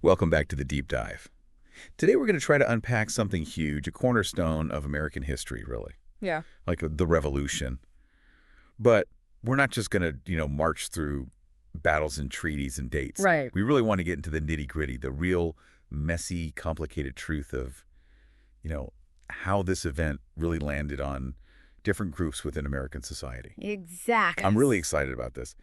Welcome back to the Deep Dive. Today we're going to try to unpack something huge, a cornerstone of American history, really, Yeah. like the Revolution. But we're not just going to, march through battles and treaties and dates. Right. We really want to get into the nitty-gritty, the real messy, complicated truth of, how this event really landed on different groups within American society. Exactly. I'm really excited about this.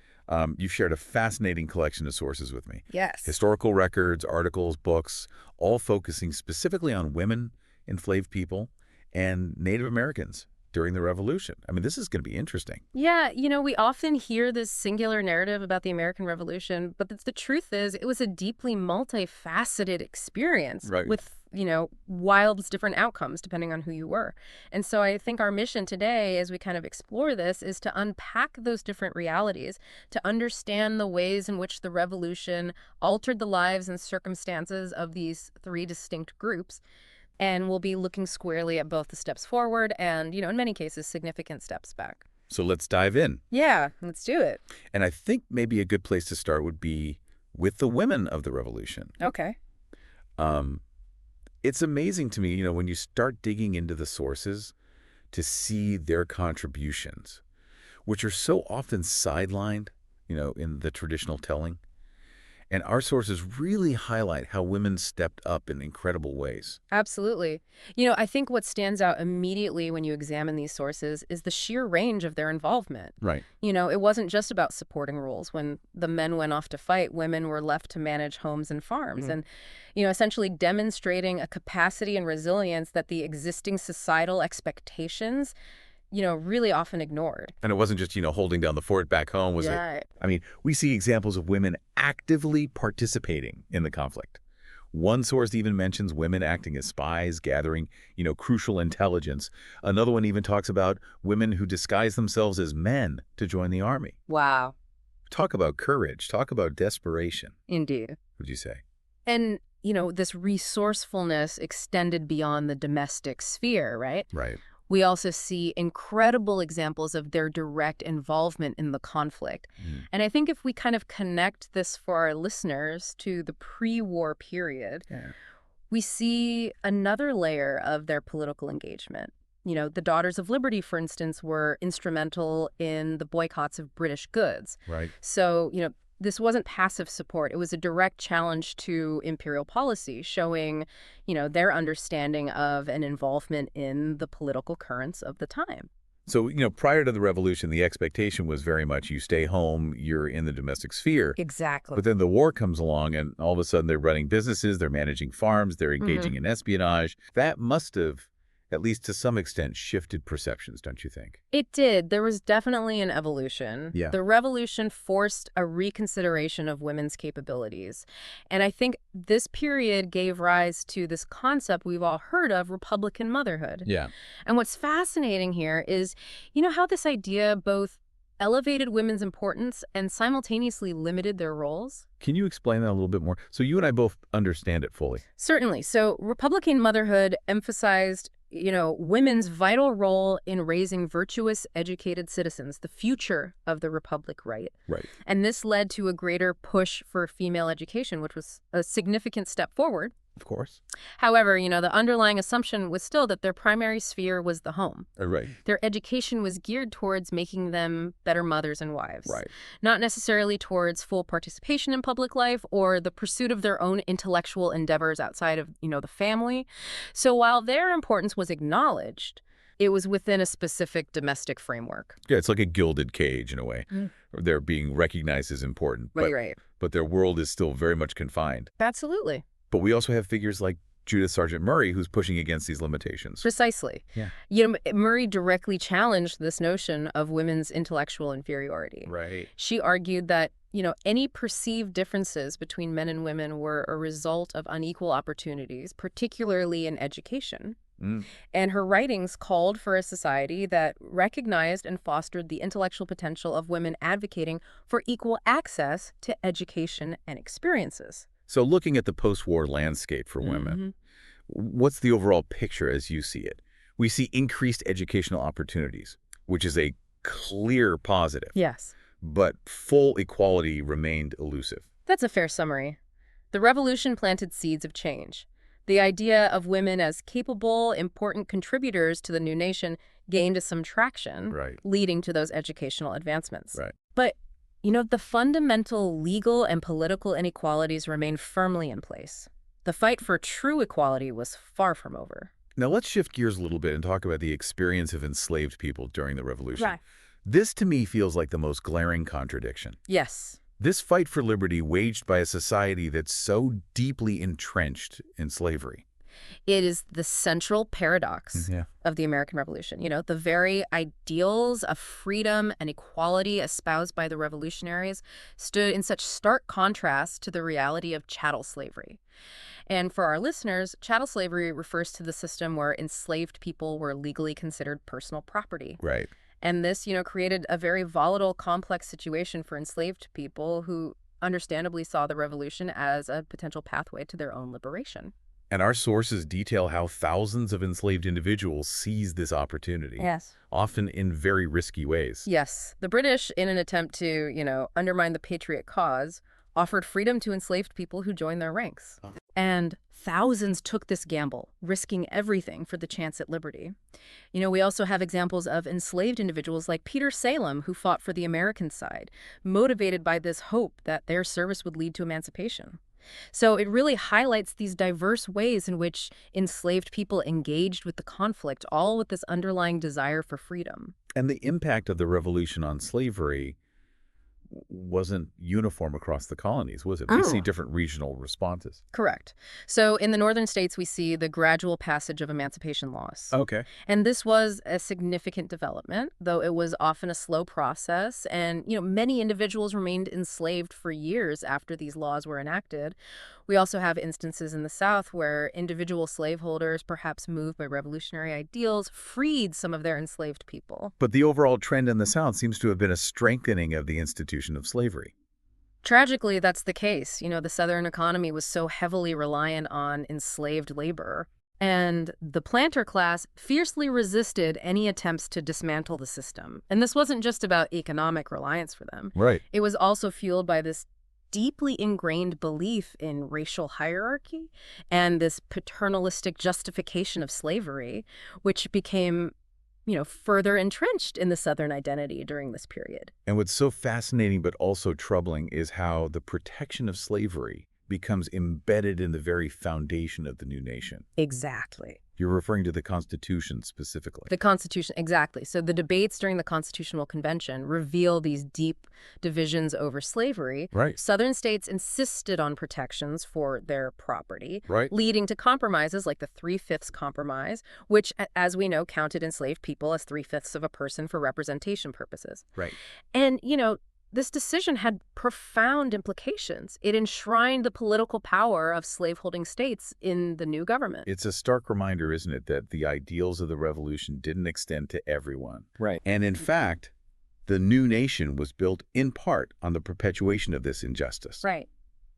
You've shared a fascinating collection of sources with me. Yes. Historical records, articles, books, all focusing specifically on women, enslaved people, and Native Americans during the Revolution. I mean, this is going to be interesting. Yeah, we often hear this singular narrative about the American Revolution, but the truth is it was a deeply multifaceted experience Right. with, wild different outcomes depending on who you were. And so I think our mission today as we kind of explore this is to unpack those different realities, to understand the ways in which the revolution altered the lives and circumstances of these three distinct groups. And we'll be looking squarely at both the steps forward and, in many cases, significant steps back. So let's dive in. Yeah, let's do it. And I think maybe a good place to start would be with the women of the Revolution. Okay. It's amazing to me, when you start digging into the sources to see their contributions, which are so often sidelined, in the traditional telling. And our sources really highlight how women stepped up in incredible ways. Absolutely. I think what stands out immediately when you examine these sources is the sheer range of their involvement. Right. It wasn't just about supporting roles. When the men went off to fight, women were left to manage homes and farms. And, essentially demonstrating a capacity and resilience that the existing societal expectations really often ignored. And it wasn't just, holding down the fort back home, was it? I mean, we see examples of women actively participating in the conflict. One source even mentions women acting as spies, gathering, crucial intelligence. Another one even talks about women who disguise themselves as men to join the army. Wow. Talk about courage. Talk about desperation. Indeed. Would you say? And, this resourcefulness extended beyond the domestic sphere, right? Right. We also see incredible examples of their direct involvement in the conflict. And I think if we kind of connect this for our listeners to the pre-war period, we see another layer of their political engagement. The Daughters of Liberty, for instance, were instrumental in the boycotts of British goods. Right. So, this wasn't passive support. It was a direct challenge to imperial policy, showing, their understanding of and involvement in the political currents of the time. So, prior to the revolution, the expectation was very much you stay home, you're in the domestic sphere. Exactly. But then the war comes along and all of a sudden they're running businesses, they're managing farms, they're engaging in espionage. That must have, at least to some extent, shifted perceptions, don't you think? It did. There was definitely an evolution. Yeah. The revolution forced a reconsideration of women's capabilities. And I think this period gave rise to this concept we've all heard of, Republican motherhood. Yeah. And what's fascinating here is, how this idea both elevated women's importance and simultaneously limited their roles. Can you explain that a little bit more? So you and I both understand it fully. Certainly. So Republican motherhood emphasized women's vital role in raising virtuous, educated citizens, the future of the republic, right? Right. And this led to a greater push for female education, which was a significant step forward. Of course. However, the underlying assumption was still that their primary sphere was the home. Right. Their education was geared towards making them better mothers and wives. Right. Not necessarily towards full participation in public life or the pursuit of their own intellectual endeavors outside of, the family. So while their importance was acknowledged, it was within a specific domestic framework. Yeah, it's like a gilded cage in a way. They're being recognized as important. Right. But their world is still very much confined. Absolutely. But we also have figures like Judith Sargent Murray, who's pushing against these limitations. Precisely. Yeah. Murray directly challenged this notion of women's intellectual inferiority. Right. She argued that, any perceived differences between men and women were a result of unequal opportunities, particularly in education. And her writings called for a society that recognized and fostered the intellectual potential of women advocating for equal access to education and experiences. So looking at the post-war landscape for women, what's the overall picture as you see it? We see increased educational opportunities, which is a clear positive. Yes. But full equality remained elusive. That's a fair summary. The Revolution planted seeds of change. The idea of women as capable, important contributors to the new nation gained some traction, Right. leading to those educational advancements. Right. But, the fundamental legal and political inequalities remained firmly in place. The fight for true equality was far from over. Now let's shift gears a little bit and talk about the experience of enslaved people during the Revolution. Right. This, to me, feels like the most glaring contradiction. Yes. This fight for liberty waged by a society that's so deeply entrenched in slavery. It is the central paradox of the American Revolution. The very ideals of freedom and equality espoused by the revolutionaries stood in such stark contrast to the reality of chattel slavery. And for our listeners, chattel slavery refers to the system where enslaved people were legally considered personal property. Right. And this, created a very volatile, complex situation for enslaved people who understandably saw the revolution as a potential pathway to their own liberation. And our sources detail how thousands of enslaved individuals seized this opportunity. Yes. Often in very risky ways. Yes. The British, in an attempt to, undermine the patriot cause, offered freedom to enslaved people who joined their ranks. And thousands took this gamble, risking everything for the chance at liberty. We also have examples of enslaved individuals like Peter Salem, who fought for the American side, motivated by this hope that their service would lead to emancipation. So it really highlights these diverse ways in which enslaved people engaged with the conflict, all with this underlying desire for freedom. And the impact of the revolution on slavery wasn't uniform across the colonies, was it? We see different regional responses. Correct. So in the northern states, we see the gradual passage of emancipation laws. Okay. And this was a significant development, though it was often a slow process. And, many individuals remained enslaved for years after these laws were enacted. We also have instances in the South where individual slaveholders, perhaps moved by revolutionary ideals, freed some of their enslaved people. But the overall trend in the South seems to have been a strengthening of the institution of slavery. Tragically, that's the case. The Southern economy was so heavily reliant on enslaved labor. And the planter class fiercely resisted any attempts to dismantle the system. And this wasn't just about economic reliance for them. Right. It was also fueled by this deeply ingrained belief in racial hierarchy and this paternalistic justification of slavery, which became, further entrenched in the Southern identity during this period. And what's so fascinating but also troubling is how the protection of slavery becomes embedded in the very foundation of the new nation. Exactly. You're referring to the Constitution specifically. The Constitution, exactly. So the debates during the Constitutional Convention reveal these deep divisions over slavery. Right. Southern states insisted on protections for their property, Right. leading to compromises like the Three-Fifths Compromise, which, as we know, counted enslaved people as three-fifths of a person for representation purposes. Right. And, this decision had profound implications. It enshrined the political power of slaveholding states in the new government. It's a stark reminder, isn't it, that the ideals of the revolution didn't extend to everyone. Right. And in fact, the new nation was built in part on the perpetuation of this injustice. Right.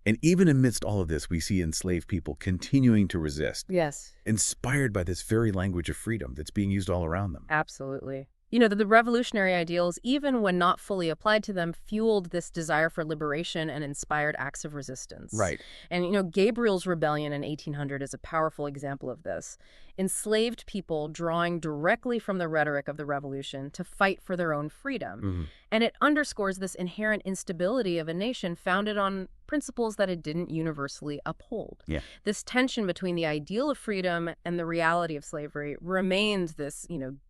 And even amidst all of this, we see enslaved people continuing to resist, Yes. inspired by this very language of freedom that's being used all around them. Absolutely. The revolutionary ideals, even when not fully applied to them, fueled this desire for liberation and inspired acts of resistance. Right. And, Gabriel's rebellion in 1800 is a powerful example of this. Enslaved people drawing directly from the rhetoric of the revolution to fight for their own freedom. Mm-hmm. And it underscores this inherent instability of a nation founded on principles that it didn't universally uphold. Yeah. This tension between the ideal of freedom and the reality of slavery remains this,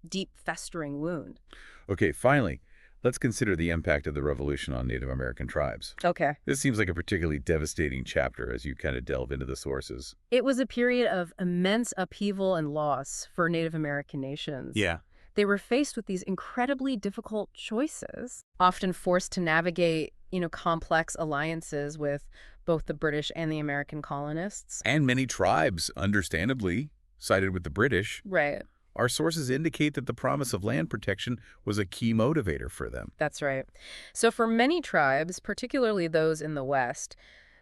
deep festering wound. Okay, finally, let's consider the impact of the revolution on Native American tribes. Okay. This seems like a particularly devastating chapter as you kind of delve into the sources. It was a period of immense upheaval and loss for Native American nations. Yeah. They were faced with these incredibly difficult choices, often forced to navigate, complex alliances with both the British and the American colonists. And many tribes, understandably, sided with the British. Right. Our sources indicate that the promise of land protection was a key motivator for them. That's right. So for many tribes, particularly those in the West,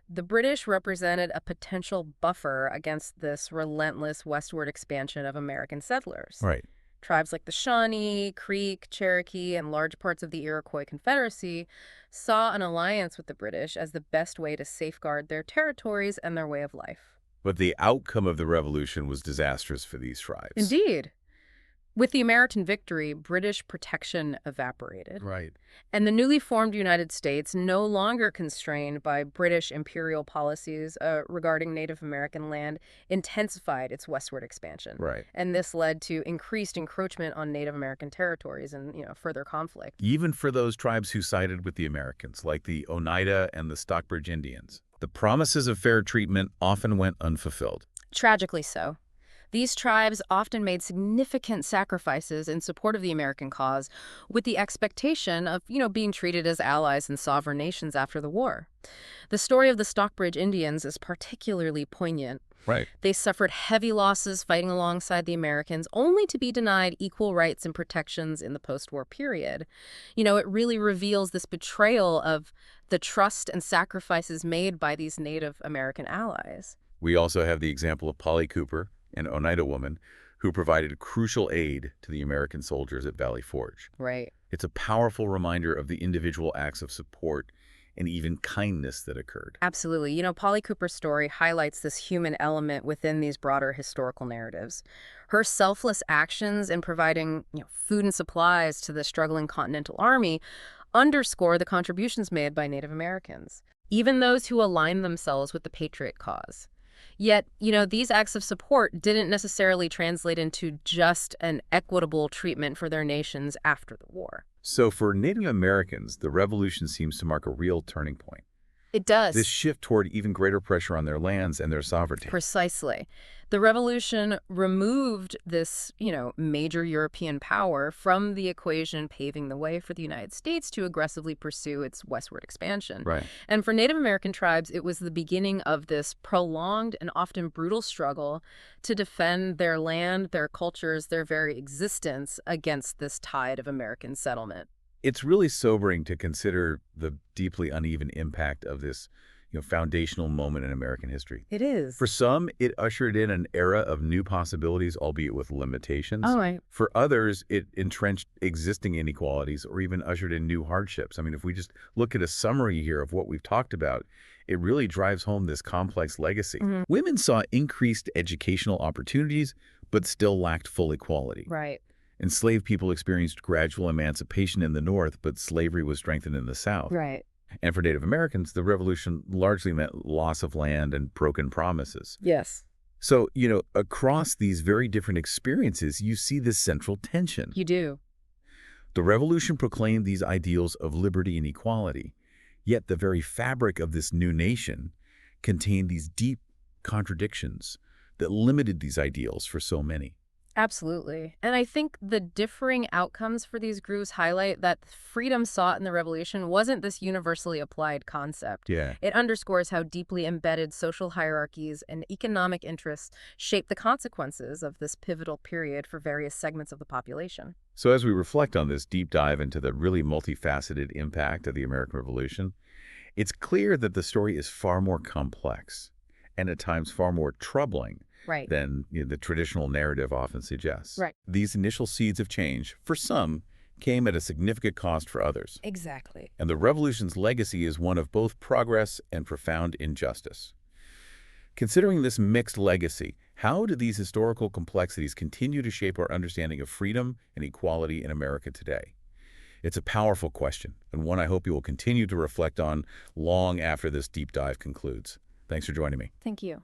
the British represented a potential buffer against this relentless westward expansion of American settlers. Right. Tribes like the Shawnee, Creek, Cherokee, and large parts of the Iroquois Confederacy saw an alliance with the British as the best way to safeguard their territories and their way of life. But the outcome of the revolution was disastrous for these tribes. Indeed. With the American victory, British protection evaporated. Right. And the newly formed United States, no longer constrained by British imperial policies regarding Native American land, intensified its westward expansion. Right. And this led to increased encroachment on Native American territories and, further conflict. Even for those tribes who sided with the Americans, like the Oneida and the Stockbridge Indians, the promises of fair treatment often went unfulfilled. Tragically so. These tribes often made significant sacrifices in support of the American cause with the expectation of, being treated as allies and sovereign nations after the war. The story of the Stockbridge Indians is particularly poignant. Right. They suffered heavy losses fighting alongside the Americans, only to be denied equal rights and protections in the post-war period. It really reveals this betrayal of the trust and sacrifices made by these Native American allies. We also have the example of Polly Cooper, an Oneida woman, who provided crucial aid to the American soldiers at Valley Forge. Right. It's a powerful reminder of the individual acts of support and even kindness that occurred. Absolutely. Polly Cooper's story highlights this human element within these broader historical narratives. Her selfless actions in providing, food and supplies to the struggling Continental Army underscore the contributions made by Native Americans, even those who aligned themselves with the Patriot cause. Yet, these acts of support didn't necessarily translate into just an equitable treatment for their nations after the war. So for Native Americans, the revolution seems to mark a real turning point. It does. This shift toward even greater pressure on their lands and their sovereignty. Precisely. The revolution removed this, major European power from the equation, paving the way for the United States to aggressively pursue its westward expansion. Right. And for Native American tribes, it was the beginning of this prolonged and often brutal struggle to defend their land, their cultures, their very existence against this tide of American settlement. It's really sobering to consider the deeply uneven impact of this, foundational moment in American history. It is. For some, it ushered in an era of new possibilities, albeit with limitations. Oh, right. For others, it entrenched existing inequalities or even ushered in new hardships. I mean, if we just look at a summary here of what we've talked about, it really drives home this complex legacy. Mm-hmm. Women saw increased educational opportunities, but still lacked full equality. Right. Enslaved people experienced gradual emancipation in the North, but slavery was strengthened in the South. Right. And for Native Americans, the revolution largely meant loss of land and broken promises. Yes. So, across these very different experiences, you see this central tension. You do. The revolution proclaimed these ideals of liberty and equality, yet the very fabric of this new nation contained these deep contradictions that limited these ideals for so many. Absolutely. And I think the differing outcomes for these groups highlight that freedom sought in the revolution wasn't this universally applied concept. Yeah. It underscores how deeply embedded social hierarchies and economic interests shape the consequences of this pivotal period for various segments of the population. So as we reflect on this deep dive into the really multifaceted impact of the American Revolution, it's clear that the story is far more complex and at times far more troubling than the traditional narrative often suggests. Right. These initial seeds of change, for some, came at a significant cost for others. Exactly. And the revolution's legacy is one of both progress and profound injustice. Considering this mixed legacy, how do these historical complexities continue to shape our understanding of freedom and equality in America today? It's a powerful question, and one I hope you will continue to reflect on long after this deep dive concludes. Thanks for joining me. Thank you.